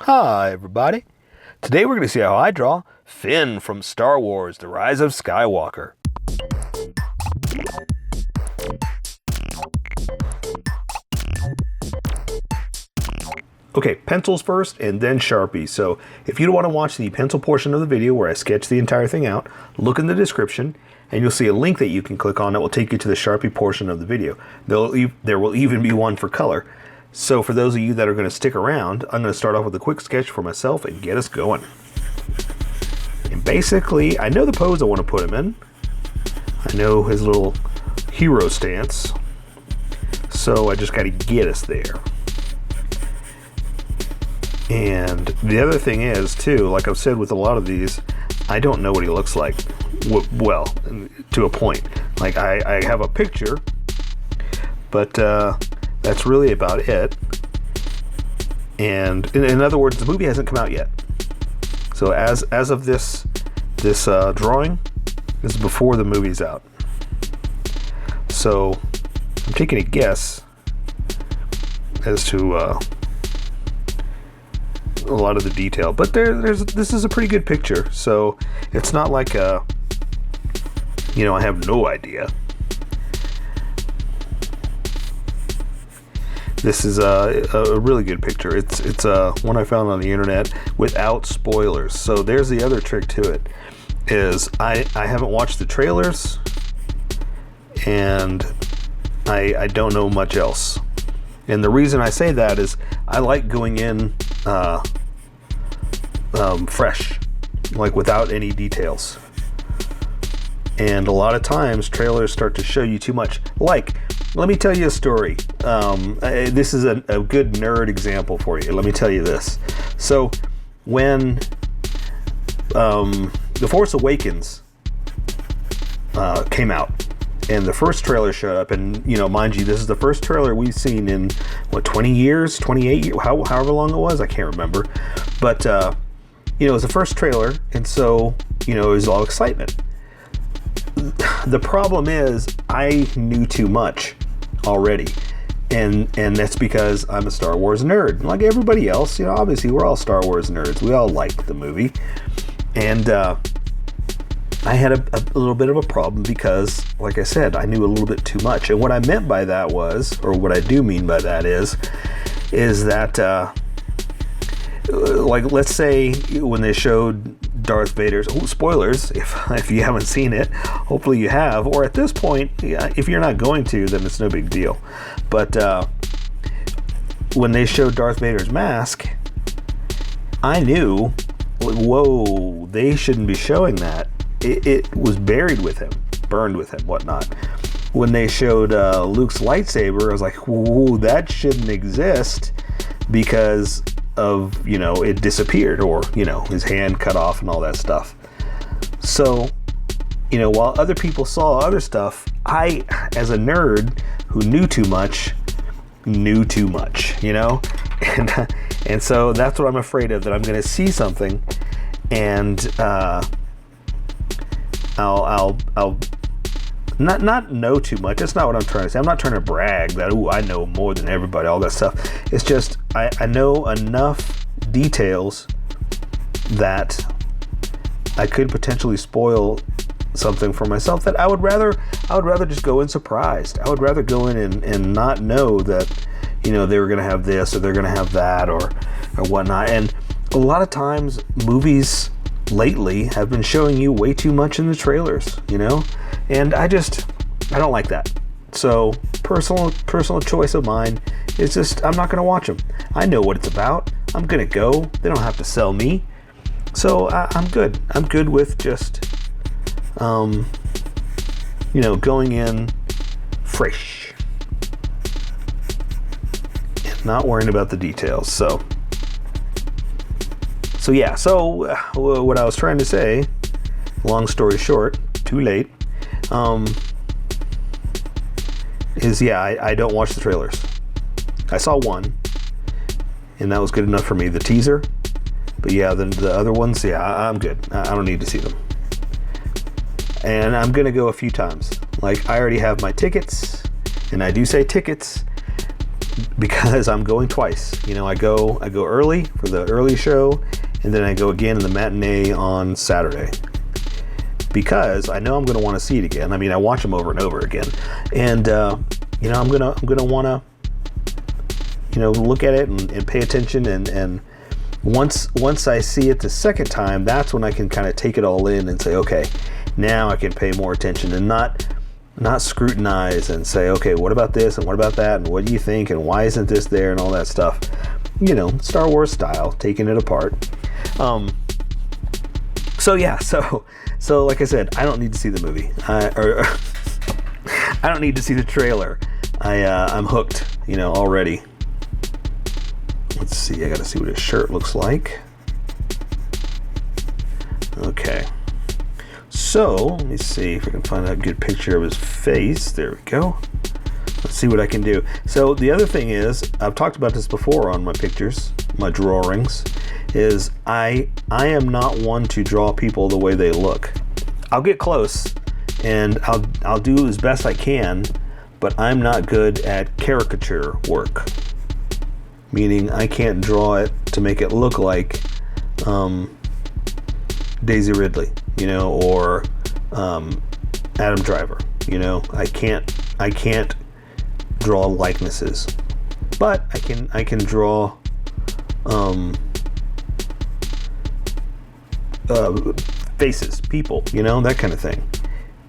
Hi everybody. Today we're going to see how I draw Finn from Star Wars: The Rise of Skywalker. Okay, pencils first and then Sharpies. So if you don't want to watch the pencil portion of the video where I sketch the entire thing out, look in the description and you'll see a link that you can click on that will take you to the Sharpie portion of the video. There will even be one for color. So for those of you that are going to stick around, I'm going to start off with a quick sketch for myself and get us going. And basically, I know the pose I want to put him in. I know his little hero stance. So I just got to get us there. And the other thing is, too, like I've said with a lot of these, I don't know what he looks like. Well, to a point. Like, I have a picture, but that's really about it. And in other words, the movie hasn't come out yet. So as of this drawing, this is before the movie's out. So I'm taking a guess as to a lot of the detail, but this is a pretty good picture. So it's not like I have no idea. This is a really good picture. It's one I found on the internet without spoilers. So there's the other trick to it, is I haven't watched the trailers and I don't know much else. And the reason I say that is I like going in fresh, like without any details. And a lot of times trailers start to show you too much. Like, let me tell you a story. This is a good nerd example for you. Let me tell you this. So when The Force Awakens came out and the first trailer showed up, and mind you, this is the first trailer we've seen in 20 years, 28 years, however long it was, I can't remember. But it was the first trailer, and so it was all excitement. The problem is I knew too much already, and that's because I'm a Star Wars nerd, like everybody else. Obviously we're all Star Wars nerds. We all like the movie, and I had a little bit of a problem because, like I said, I knew a little bit too much. And what I meant by that was, or what I do mean by that is that like, let's say when they showed Darth Vader's, spoilers, if you haven't seen it, hopefully you have, or at this point, if you're not going to, then it's no big deal. But when they showed Darth Vader's mask, I knew, whoa, they shouldn't be showing that. It was buried with him, burned with him, whatnot. When they showed Luke's lightsaber, I was like, whoa, that shouldn't exist, because of, it disappeared, or, his hand cut off and all that stuff. So, while other people saw other stuff, I, as a nerd who knew too much, and so that's what I'm afraid of, that I'm going to see something and I'll not know too much. That's not what I'm trying to say. I'm not trying to brag that, I know more than everybody, all that stuff. It's just I know enough details that I could potentially spoil something for myself, that I would rather just go in surprised. I would rather go in and not know that they were going to have this or they're going to have that or whatnot. And a lot of times movies lately have been showing you way too much in the trailers, and I don't like that. So personal choice of mine is just, I'm not going to watch them. I know what it's about. I'm going to go. They don't have to sell me. So I'm good. I'm good with just, going in fresh and not worrying about the details. So yeah, what I was trying to say, long story short, too late, is, I don't watch the trailers. I saw one, and that was good enough for me, the teaser. But yeah, the other ones, I'm good. I don't need to see them. And I'm going to go a few times. Like, I already have my tickets, and I do say tickets, because I'm going twice. You know, I go early for the early show, and then I go again in the matinee on Saturday, because I know I'm going to want to see it again. I mean, I watch them over and over again, and you know, I'm gonna want to, you know, look at it and pay attention, and once I see it the second time, that's when I can kind of take it all in and say, okay, now I can pay more attention and not scrutinize and say, okay, what about this and what about that and what do you think and why isn't this there and all that stuff. You know, Star Wars style, taking it apart. So yeah, so like I said, I don't need to see the movie. I don't need to see the trailer. I'm hooked, you know, already. Let's see, I gotta see what his shirt looks like. Okay. So, let me see if I can find a good picture of his face. There we go. Let's see what I can do. So, the other thing is, I've talked about this before on my pictures, my drawings, is I am not one to draw people the way they look. I'll get close, and I'll do as best I can, but I'm not good at caricature work. Meaning I can't draw it to make it look like Daisy Ridley, you know, or Adam Driver. You know, I can't draw likenesses, but I can draw faces, people, you know, that kind of thing,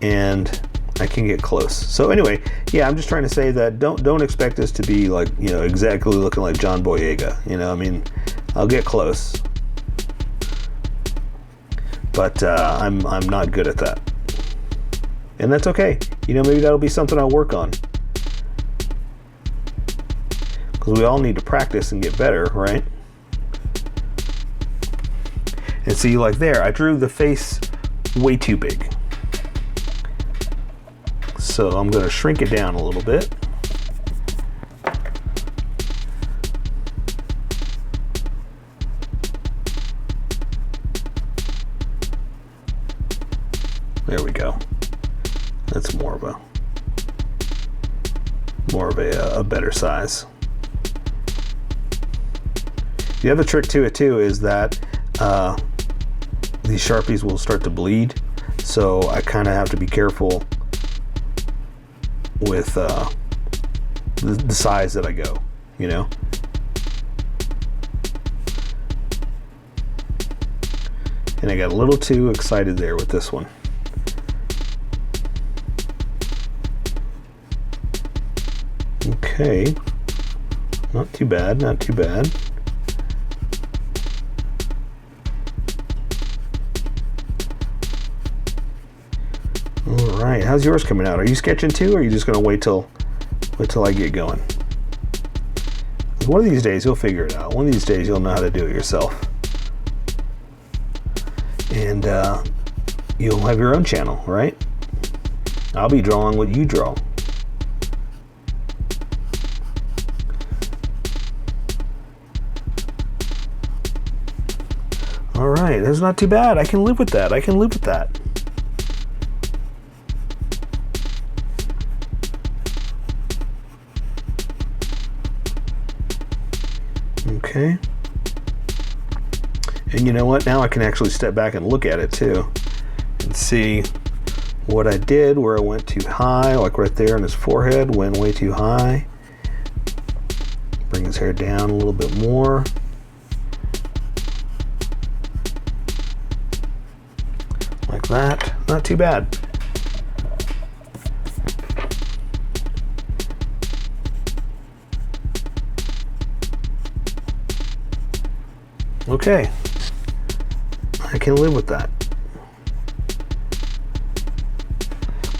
and I can get close. So anyway, yeah, I'm just trying to say that don't expect this to be like, you know, exactly looking like John Boyega. You know, I mean, I'll get close, but I'm not good at that, and that's okay. You know, maybe that'll be something I'll work on, because we all need to practice and get better, right? And see, like there, I drew the face way too big. So I'm going to shrink it down a little bit. There we go. That's more of a better size. The other trick to it too is that these Sharpies will start to bleed, so I kind of have to be careful with the size that I go, you know. And I got a little too excited there with this one. Okay, not too bad, not too bad. All right, how's yours coming out? Are you sketching too, or are you just gonna wait till I get going? One of these days you'll figure it out. One of these days you'll know how to do it yourself, and you'll have your own channel, right? I'll be drawing what you draw. All right, that's not too bad. I can live with that. I can live with that. Okay. And you know what? Now I can actually step back and look at it too and see what I did, where I went too high, like right there in his forehead, went way too high. Bring his hair down a little bit more. Like that. Not too bad. Okay, I can live with that.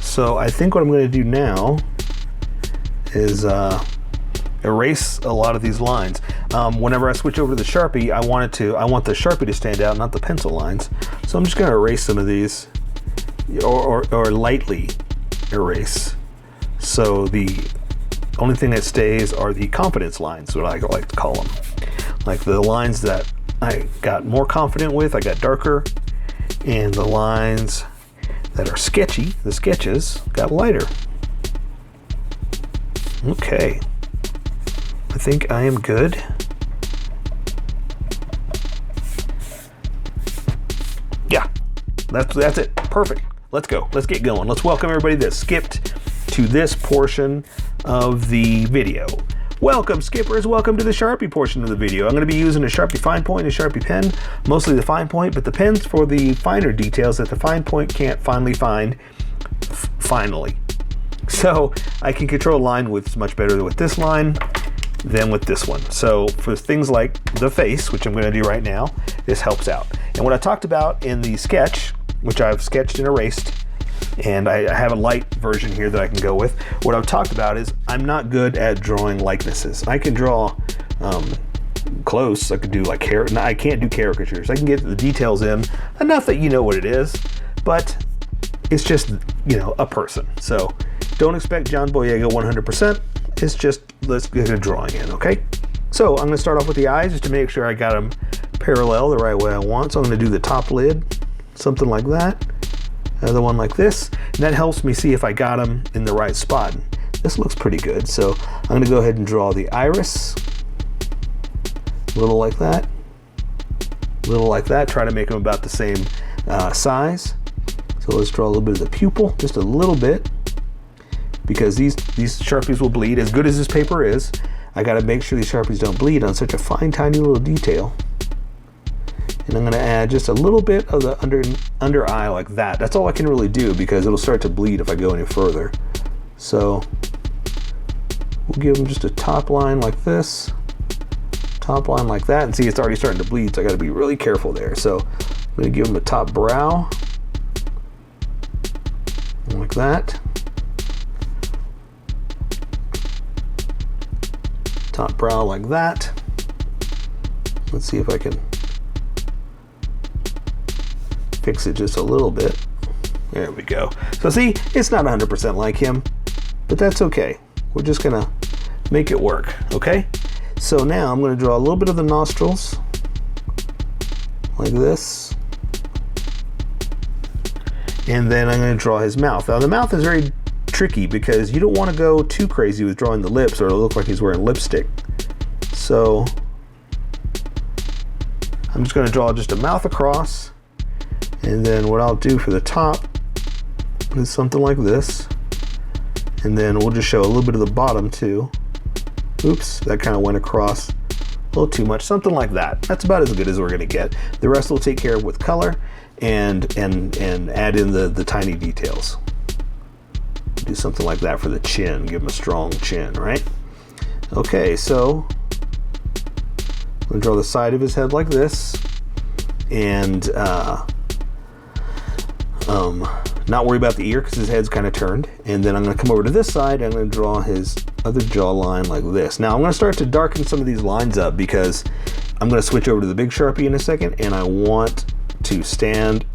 So I think what I'm going to do now is erase a lot of these lines. Whenever I switch over to the Sharpie, I want the Sharpie to stand out, not the pencil lines. So I'm just going to erase some of these, or lightly erase. So the only thing that stays are the confidence lines, what I like to call them. Like the lines that I got more confident with, I got darker, and the lines that are sketchy, the sketches, got lighter. Okay. I think I am good. Yeah, that's it. Perfect. Let's go. Let's get going. Let's welcome everybody that skipped to this portion of the video. Welcome, skippers. Welcome to the Sharpie portion of the video. I'm going to be using a Sharpie fine point and a Sharpie pen, mostly the fine point, but the pen's for the finer details that the fine point can't finally find. Finally. So I can control line with much better with this line than with this one. So for things like the face, which I'm going to do right now, this helps out. And what I talked about in the sketch, which I've sketched and erased, and I have a light version here that I can go with. What I've talked about is I'm not good at drawing likenesses. I can draw close. I could do like I can't do caricatures. I can get the details in enough that you know what it is, but it's just, you know, a person. So don't expect John Boyega 100%. It's just, let's get a drawing in, okay? So I'm gonna start off with the eyes just to make sure I got them parallel the right way I want. So I'm gonna do the top lid, something like that. Another one like this. And that helps me see if I got them in the right spot. This looks pretty good. So I'm gonna go ahead and draw the iris. A little like that. A little like that. Try to make them about the same size. So let's draw a little bit of the pupil, just a little bit, because these Sharpies will bleed. As good as this paper is, I gotta make sure these Sharpies don't bleed on such a fine, tiny little detail. And I'm gonna add just a little bit of the under eye like that. That's all I can really do because it'll start to bleed if I go any further. So we'll give them just a top line like this, top line like that, and see it's already starting to bleed, so I gotta be really careful there. So I'm gonna give them a top brow, like that. Top brow like that. Let's see if I can fix it just a little bit. There we go. So see, it's not 100% like him, but that's okay. We're just gonna make it work, okay? So now I'm gonna draw a little bit of the nostrils, like this. And then I'm going to draw his mouth. Now the mouth is very tricky because you don't want to go too crazy with drawing the lips or it'll look like he's wearing lipstick. So I'm just going to draw just a mouth across, and then what I'll do for the top is something like this, and then we'll just show a little bit of the bottom too. Oops, that kind of went across a little too much. Something like that. That's about as good as we're going to get. The rest we'll take care of with color and add in the tiny details. Do something like that for the chin, give him a strong chin, right? Okay, so I'm gonna draw the side of his head like this, and not worry about the ear because his head's kind of turned. And then I'm gonna come over to this side and I'm gonna draw his other jawline like this. Now I'm gonna start to darken some of these lines up because I'm gonna switch over to the big Sharpie in a second, and I want to stand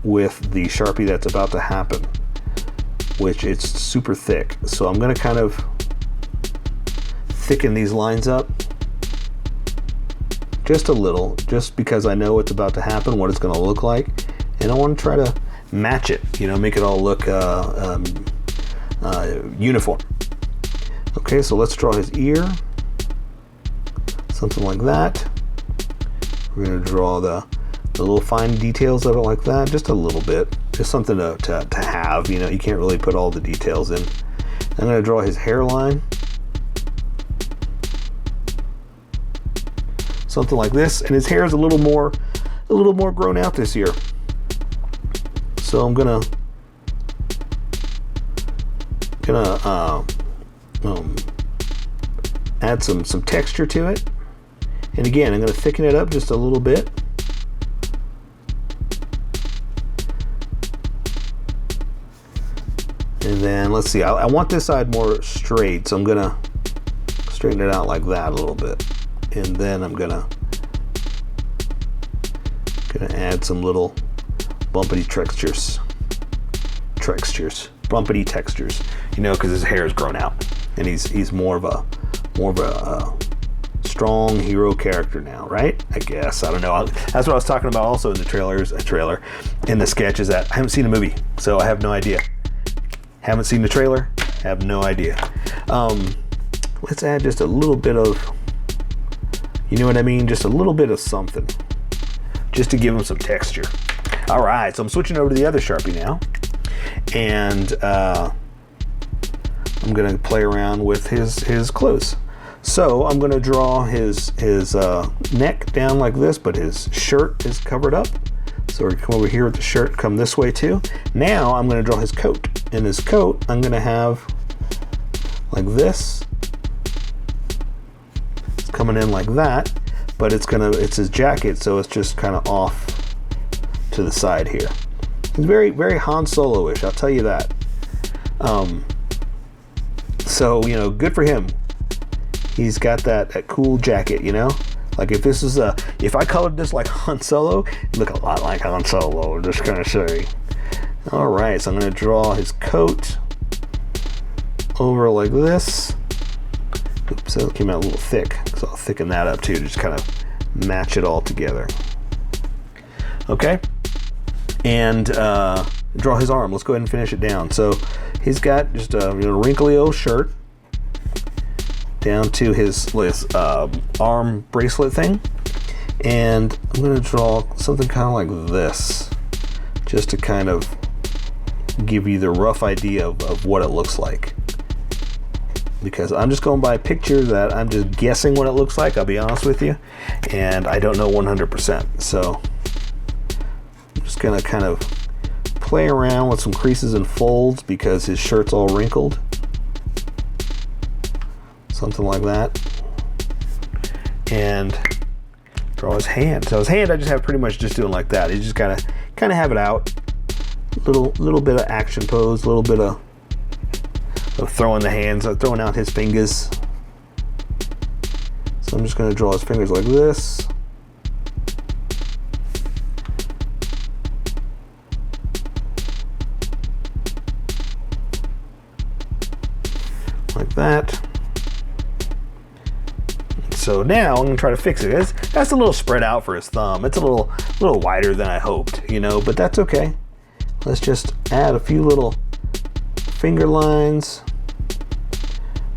with the Sharpie that's about to happen, which it's super thick. So I'm going to kind of thicken these lines up just a little, just because I know what's about to happen, what it's going to look like, and I want to try to match it, you know, make it all look uniform. Okay, so let's draw his ear, something like that. We're going to draw the little fine details of it like that, just a little bit, just something to have, you know. You can't really put all the details in. I'm going to draw his hairline, something like this, and his hair is a little more grown out this year. So I'm gonna add some texture to it, and again I'm going to thicken it up just a little bit. And then let's see, I want this side more straight, so I'm gonna straighten it out like that a little bit, and then I'm gonna add some little bumpity bumpity textures, you know, because his hair is grown out, and he's more of a strong hero character now, right? I guess, I don't know. That's what I was talking about also in the trailer in the sketch, is that I haven't seen the movie, so I have no idea. Haven't seen the trailer, have no idea. let's add just a little bit of, you know what I mean? Just a little bit of something, just to give him some texture. All right, so I'm switching over to the other Sharpie now, and I'm gonna play around with his clothes. So I'm gonna draw his neck down like this, but his shirt is covered up. So we come over here with the shirt, come this way too. Now I'm gonna draw his coat. And his coat, I'm gonna have like this. It's coming in like that, but it's his jacket, so it's just kind of off to the side here. It's very, very Han Solo-ish, I'll tell you that. So, you know, good for him. He's got that cool jacket, you know? Like if I colored this like Han Solo, it'd look a lot like Han Solo, just gonna say. All right, so I'm gonna draw his coat over like this. Oops, that came out a little thick, so I'll thicken that up too, just kind of match it all together. Okay, and draw his arm. Let's go ahead and finish it down. So he's got just a wrinkly old shirt down to his arm bracelet thing, and I'm going to draw something kind of like this, just to kind of give you the rough idea of what it looks like, because I'm just going by a picture that I'm just guessing what it looks like, I'll be honest with you, and I don't know 100%. So I'm just going to kind of play around with some creases and folds because his shirt's all wrinkled. Something like that. And draw his hand. So his hand I just have pretty much just doing like that. You just gotta kind of have it out. Little bit of action pose, a little bit of throwing the hands, throwing out his fingers. So I'm just gonna draw his fingers like this. Like that. So now I'm gonna try to fix it. That's a little spread out for his thumb. It's a little wider than I hoped, you know, but that's okay. Let's just add a few little finger lines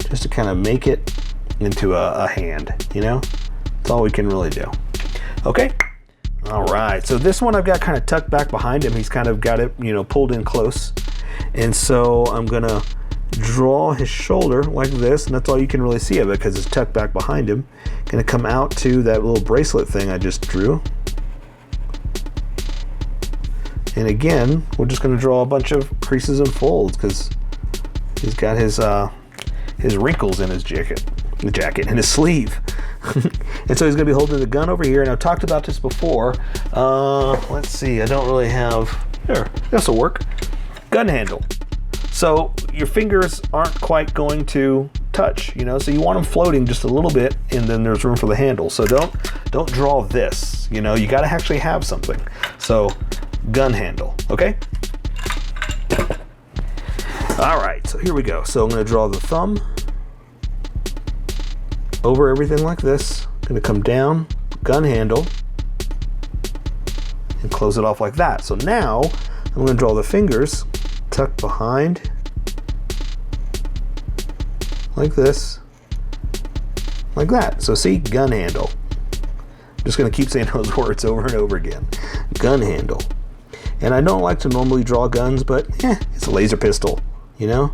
just to kind of make it into a hand, you know? That's all we can really do. Okay. All right. So this one I've got kind of tucked back behind him. He's kind of got it, you know, pulled in close. And so I'm gonna draw his shoulder like this, and that's all you can really see of it because it's tucked back behind him. Gonna come out to that little bracelet thing I just drew, and again we're just gonna draw a bunch of creases and folds because he's got his wrinkles in his jacket and his sleeve. And so he's gonna be holding the gun over here, and I've talked about this before. Let's see, I don't really have here. This will work. Gun handle. So your fingers aren't quite going to touch, you know, so you want them floating just a little bit, and then there's room for the handle. So don't draw this, you know, you got to actually have something. So gun handle, okay? All right, so here we go. So I'm going to draw the thumb over everything like this. Going to come down, gun handle, and close it off like that. So now I'm going to draw the fingers tucked behind like this, like that. So see, gun handle. I'm just gonna keep saying those words over and over again. Gun handle. And I don't like to normally draw guns, but it's a laser pistol, you know?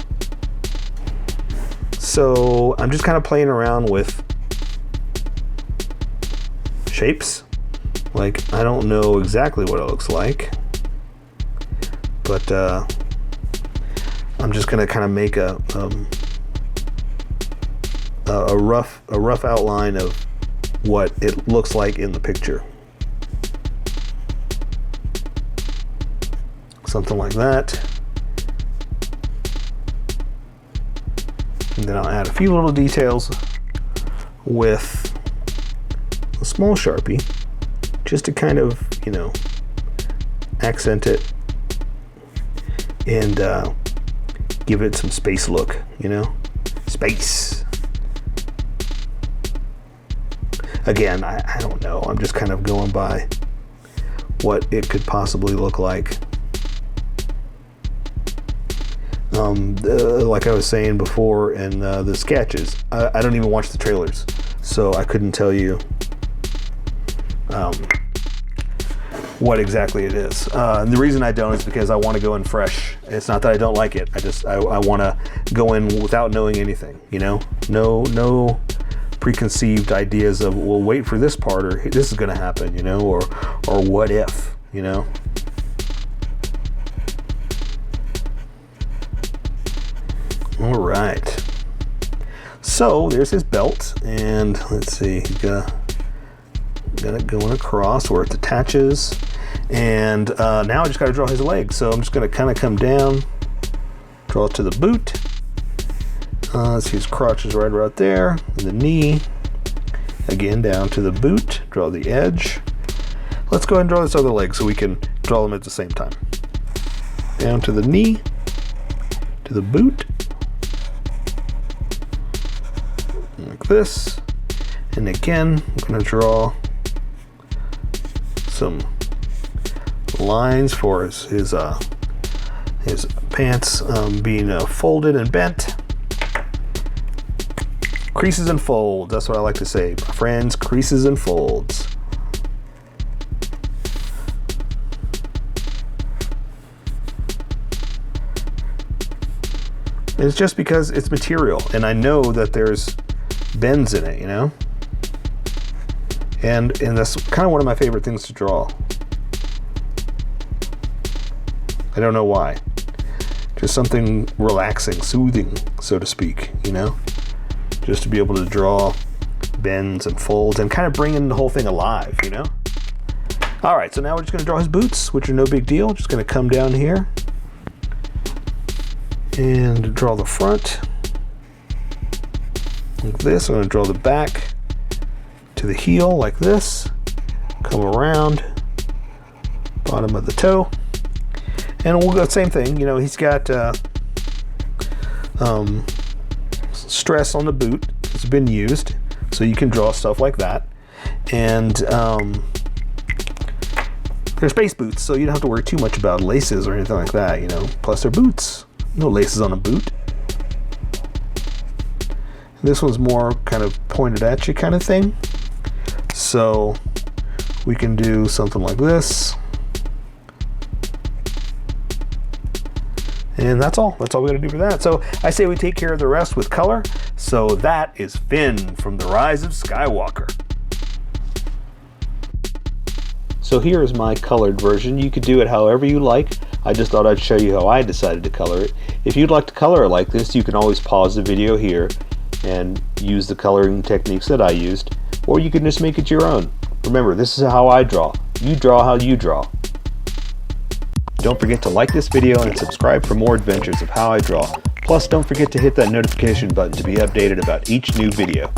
So I'm just kind of playing around with shapes. Like, I don't know exactly what it looks like, but I'm just gonna kind of make a rough outline of what it looks like in the picture. Something like that. And then I'll add a few little details with a small Sharpie just to kind of, you know, accent it and give it some space look, you know? Space. Again, I don't know. I'm just kind of going by what it could possibly look like. Like I was saying before in the sketches, I don't even watch the trailers, so I couldn't tell you what exactly it is. And the reason I don't is because I want to go in fresh. It's not that I don't like it. I want to go in without knowing anything, you know? No preconceived ideas of, well, wait for this part, or this is going to happen, you know, or what if, you know? All right. So there's his belt, and let's see, he's got it going across where it attaches, and now I just got to draw his legs. So I'm just going to kind of come down, draw it to the boot. Let's see, his crotch is right there, and the knee. Again, down to the boot, draw the edge. Let's go ahead and draw this other leg so we can draw them at the same time. Down to the knee, to the boot, like this. And again, I'm going to draw some lines for his pants being folded and bent. Creases and folds, that's what I like to say, my friends, creases and folds. It's just because it's material, and I know that there's bends in it, you know? And that's kind of one of my favorite things to draw. I don't know why. Just something relaxing, soothing, so to speak, you know? Just to be able to draw bends and folds and kind of bring in the whole thing alive, you know? All right, so now we're just gonna draw his boots, which are no big deal. Just gonna come down here and draw the front like this. I'm gonna draw the back to the heel like this, come around, bottom of the toe, and we'll go same thing. You know, he's got stress on the boot. It's been used, so you can draw stuff like that. And they're space boots, so you don't have to worry too much about laces or anything like that, you know. Plus they're boots, no laces on a boot. This one's more kind of pointed at you kind of thing, so we can do something like this. And that's all we gotta do for that. So I say we take care of the rest with color. So that is Finn from The Rise of Skywalker. So here is my colored version. You could do it however you like. I just thought I'd show you how I decided to color it. If you'd like to color it like this, you can always pause the video here and use the coloring techniques that I used, or you can just make it your own. Remember, this is how I draw. You draw how you draw. Don't forget to like this video and subscribe for more adventures of how I draw. Plus, don't forget to hit that notification button to be updated about each new video.